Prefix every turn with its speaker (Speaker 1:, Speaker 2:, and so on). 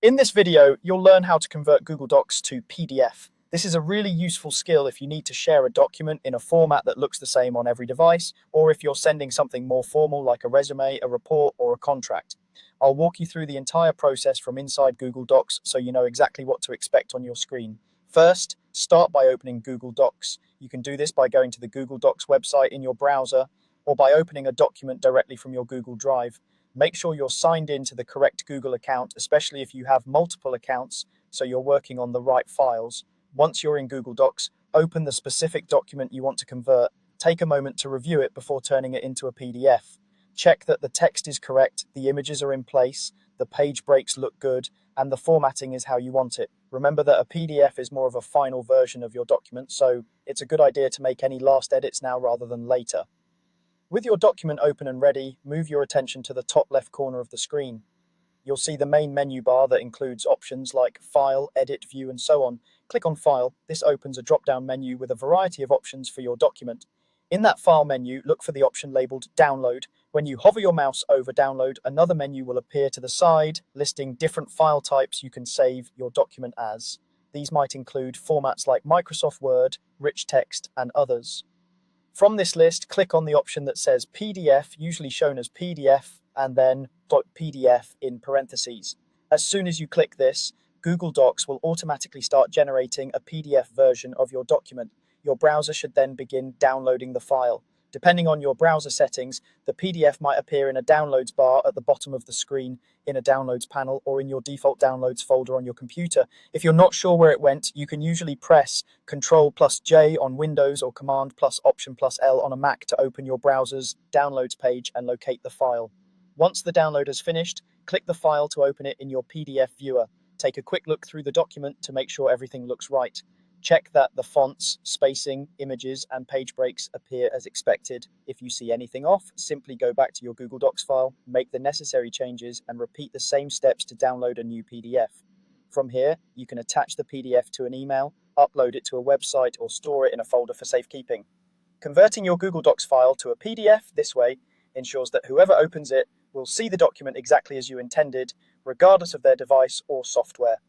Speaker 1: In this video, you'll learn how to convert Google Docs to PDF. This is a really useful skill if you need to share a document in a format that looks the same on every device, or if you're sending something more formal like a resume, a report, or a contract. I'll walk you through the entire process from inside Google Docs so you know exactly what to expect on your screen. First, start by opening Google Docs. You can do this by going to the Google Docs website in your browser, or by opening a document directly from your Google Drive. Make sure you're signed in to the correct Google account, especially if you have multiple accounts, so you're working on the right files. Once you're in Google Docs, open the specific document you want to convert. Take a moment to review it before turning it into a PDF. Check that the text is correct, the images are in place, the page breaks look good, and the formatting is how you want it. Remember that a PDF is more of a final version of your document, so it's a good idea to make any last edits now rather than later. With your document open and ready, move your attention to the top left corner of the screen. You'll see the main menu bar that includes options like File, Edit, View, and so on. Click on File. This opens a drop-down menu with a variety of options for your document. In that File menu, look for the option labeled Download. When you hover your mouse over Download, another menu will appear to the side, listing different file types you can save your document as. These might include formats like Microsoft Word, rich text, and others. From this list, click on the option that says PDF, usually shown as PDF, and then .pdf in parentheses. As soon as you click this, Google Docs will automatically start generating a PDF version of your document. Your browser should then begin downloading the file. Depending on your browser settings, the PDF might appear in a downloads bar at the bottom of the screen, in a downloads panel, or in your default downloads folder on your computer. If you're not sure where it went, you can usually press Ctrl+J on Windows or Command+Option+L on a Mac to open your browser's downloads page and locate the file. Once the download has finished, click the file to open it in your PDF viewer. Take a quick look through the document to make sure everything looks right. Check that the fonts, spacing, images, and page breaks appear as expected. If you see anything off, simply go back to your Google Docs file, make the necessary changes, and repeat the same steps to download a new PDF. From here, you can attach the PDF to an email, upload it to a website, or store it in a folder for safekeeping. Converting your Google Docs file to a PDF this way ensures that whoever opens it will see the document exactly as you intended, regardless of their device or software.